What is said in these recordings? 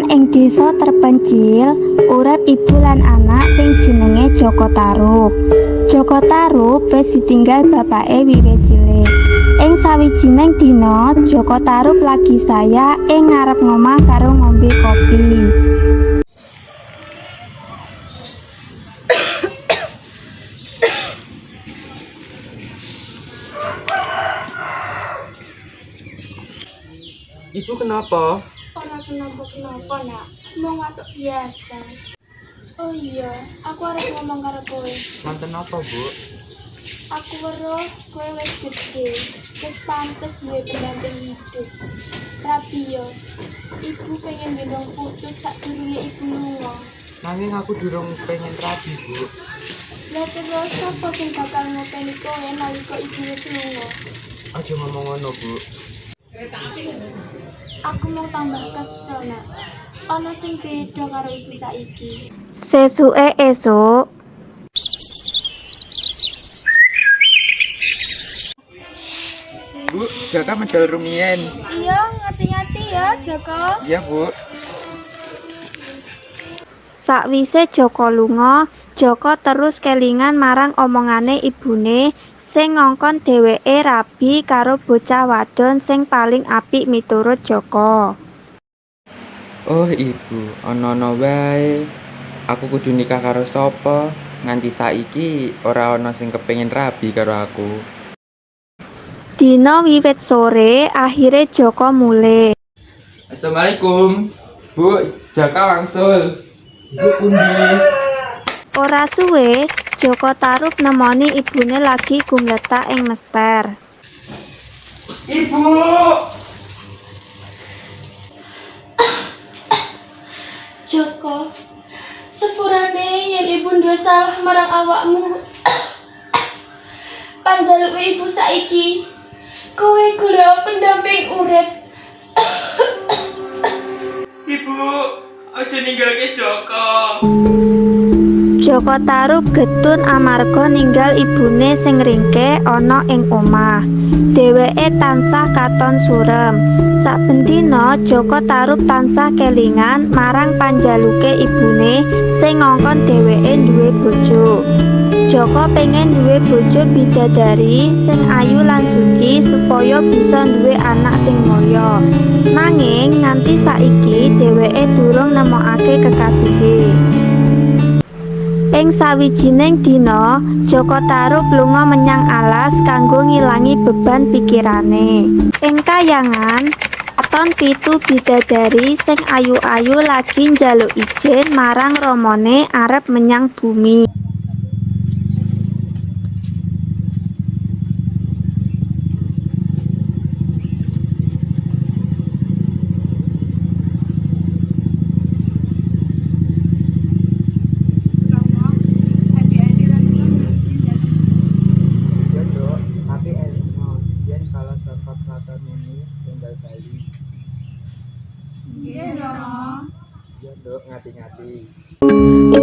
ing desa terpencil urip ibu lan anak sing jenenge Joko Tarub. Joko Tarub wis ditinggal bapake wiwit cilik. Ing sawijining dina, Joko Tarub lagi saya ing ngarep ngomah karo ngombe kopi. Ibu kenapa? Ora kenapa-kenapa, Nak. Mau ngatuk biasa. Oh iya, aku arep ngomong karo kowe. Manten apa, Bu? Aku weruh kowe wis gedhe, wis pantes duwe pendamping hidup. Rabi yo, ibu pengen gendong putus sadurunge ibu lunga. Nanging aku durung pengen rabi, Bu. Lah terus sapa sing bakal ngopeni kowe nalika ibu wis lunga? Aja ngomong ngono, Bu. Aku mau tambah kesel, Nak. Ana sing beda karo ibu saiki. Sesuke esuk, Bu, Jaka medal rumiyin. Iya, ngati-ngati ya, Joko. Iya, Bu. sakwise Joko lunga, Joko terus kelingan marang omongane ibune sing ngongkon dheweke rabi karo bocah wadon sing paling apik miturut Joko. Oh, Ibu, ana-ana wae. Aku kudu nikah karo sapa? Nganti saiki ora ana sing kepengin rabi karo aku. Dina wiwit sore, akhire Joko mulih. Assalamualaikum. Bu, Jaka wangsul. Ibu pundi? Ora suwe, Joko Tarub nemoni ibune lagi gumletak ing mester. Ibu! Joko, sepurane yen ibu duwe salah marang awakmu. Panjaluke ibu saiki, kowe golek pendamping urip. Ibu, aja ninggalke Joko. Joko Tarub getun amarga ninggal ibune sing ringke ana ing omah. Dheweke tansah katon surem. Saben dina Joko Tarub tansah kelingan marang panjaluke ibune sing ngongkon dheweke duwe bojo. Joko pengen duwe bojo bidadari sing ayu lan suci supaya bisa duwe anak sing mulya. Nanging nganti saiki dheweke durung nemokake kekasihe. Ing sawijining dina, Joko Tarub lunga menyang alas kanggo ngilangi beban pikirane. Ing kayangan, katon 7 bidadari sing ayu-ayu lagi njaluk ijin marang ramane arep menyang bumi.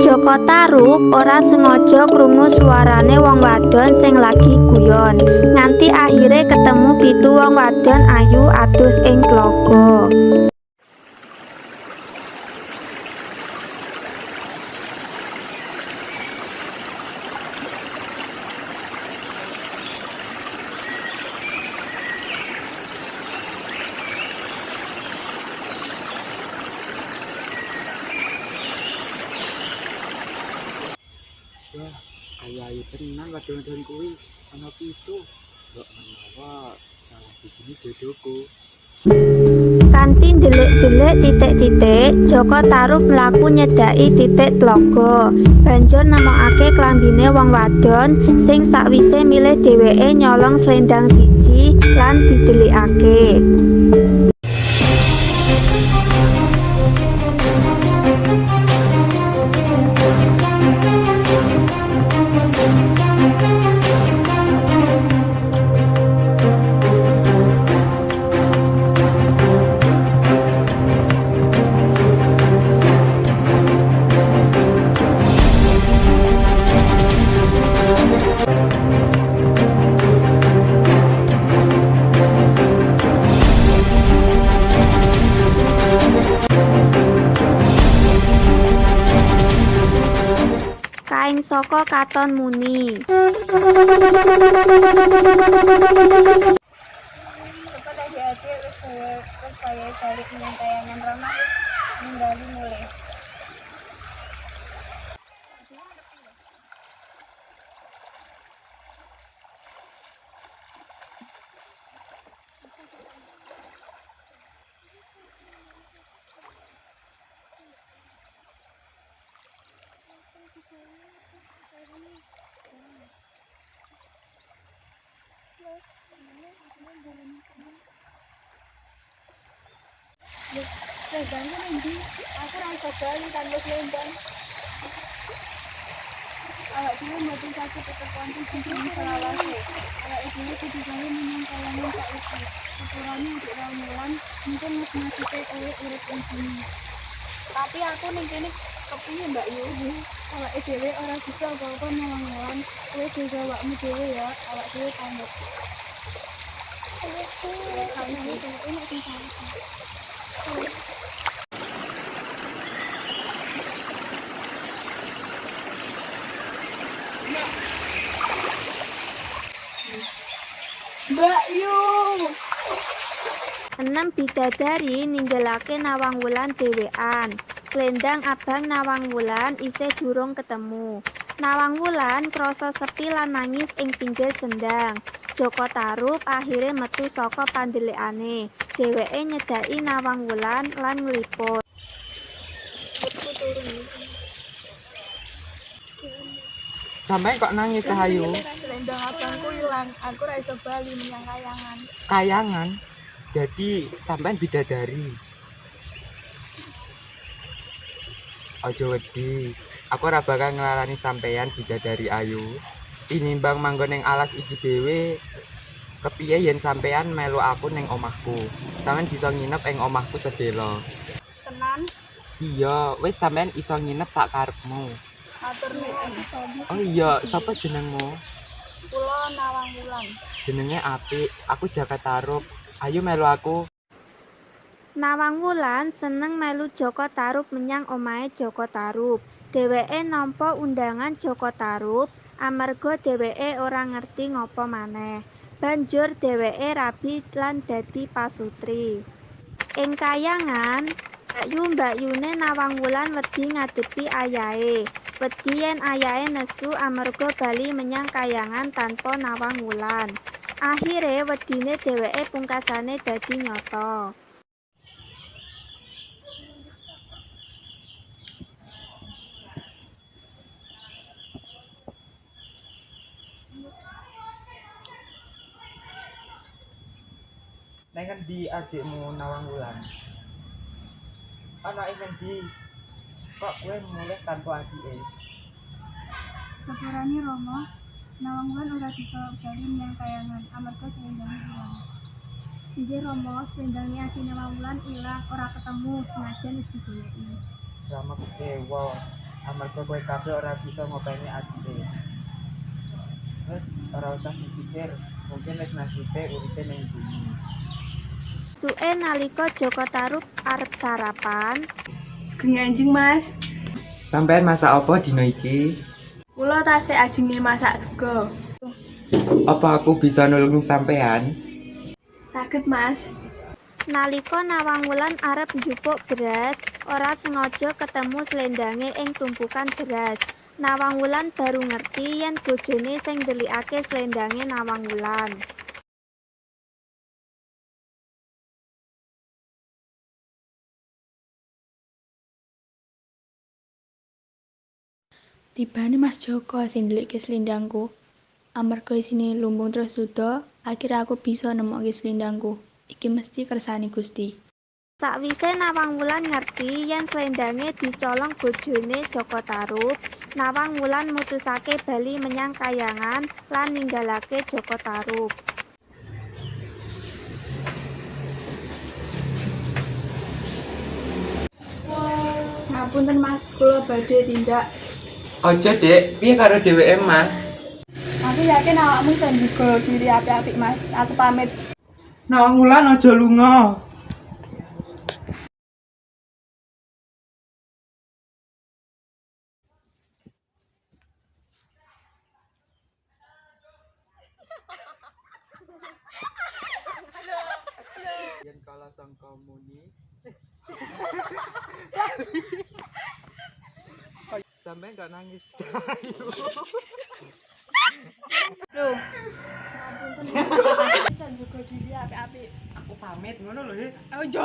Joko Tarub ora sengaja krungu suarane wong wadon sing lagi guyon. Nganti akhire ketemu 7 wong wadon ayu adus ing tlaga. Wah, ayu-ayu tenan wadon-wadon kuwi. Ana 7. Kok menawa salah siji jodohku. Kanthi ndelik-delik titik-titik, Joko Tarub mlaku nyedaki titik tlaga. Banjur nemokake klambine wong wadon sing sakwise milih dheweke nyolong slendang siji lan didelikake. Joko katon muni. Cepat adik-adik wis saya balik menyang tayangan Rama wis ninggali mulai. Selendangnya nanti aku rasa bali tanpa selendang. Awak dulu mati sakit tetap konti jadi selawase. Awak dulu kudu gawe menyang kalangan tak iki. Ukurannya untuk ramuan mungkin mas-masite oleh urip ing sini. Tapi aku ning kene kepiye Mbak Yu? Awak dhewe ora bisa apa-apa nang-nang. Kowe jaga awakmu dhewe ya, awak dhewe pamit. Mbak Yu. 6 bidadari ninggalake Nawang Wulan dhewean. Slendang abang Nawang Wulan isih durung ketemu. Nawang Wulan krasa sepi lan nangis ing pinggir sendang. Joko Tarub akhire metu saka pandelikane. Dheweke nyedaki Nawang Wulan lan ngliput. Sampai kok nangis Rahayu? Selendang abangku ilang, aku ra iso bali menyang kayangan. Kayangan. Jadi sampean bidadari. Ojo wedi. Aku ora bakal nglarani sampean bidadari ayu. Tinimbang manggon ning alas iki dhewe, kepiye yen sampean melu aku ning omahku. Sampeyan bisa nginep ing omahku sedelo. Tenan, Iya, wis sampean iso nginep sak karepmu. matur nuwun. Oh iya, sapa jenengmu? Kula Nawang Wulan. Jenenge apik. Aku Jaka Tarub. Ayo melu aku. Nawang Wulan seneng melu Joko Tarub menyang omahe Joko Tarub. Dheweke nampa undangan Joko Tarub amarga dheweke ora ngerti ngapa maneh. Banjur dheweke rabi lan dadi pasutri. Ing kayangan, mbakyune Nawang Wulan wedi ngadepi ayahe. Wedi yen ayahe nesu amarga bali menyang kayangan tanpa Nawang Wulan. Akhire wedine dheweke pungkasane dadi nyata. Neng endi adikmu Nawang Wulan? Ana ing endi? Kok kowe mulih tanpa adike? Sepurane Rama, Nawang Wulan ora bisa bali menyang kayangan amarga selendangnya ilang. Inggih Rama, selendangnya Adi Nawang Wulan ilang ora ketemu senajan wis digoleki. Rama kecewa amarga kowe kabeh ora bisa ngopeni adike. Wes ora usah dipikir, mungkin wis nasibe uripe ning bumi. Suke nalika Joko Tarub arep sarapan, Sugeng Anjing Mas, Sampeyan masak apa dina iki? kula tasih ajenge masak sego. Apa aku bisa nulungi sampeyan? Saged Mas. nalika Nawang Wulan arep njupuk beras, ora sengaja ketemu slendange ing tumpukan beras. Nawang Wulan baru ngerti yen bojone sing ndelikake slendange Nawang Wulan. Tibane Mas Joko sing ndelikke slendangku. Amarga isine lumbung terus suda, akhire aku bisa nemokke slendangku. Iki mesti kersane Gusti. Sakwise Nawang Wulan ngerti yen slendange dicolong bojone Joko Tarub, Nawang Wulan mutusake bali menyang kayangan lan ninggalake Joko Tarub. Ngapunten Mas, kula badhe tindak. Aja, Dek. Piye karo dheweke, Mas? Aku yakin awakmu iso njaga diri apik-apik Mas. Aku pamit. Nawang Wulan aja lunga. salah sangka muni. Sampai gak nangis. Loh, ngapunten Mas, bisa juga diri apik-apik. Aku pamit ngono lho. Ojo.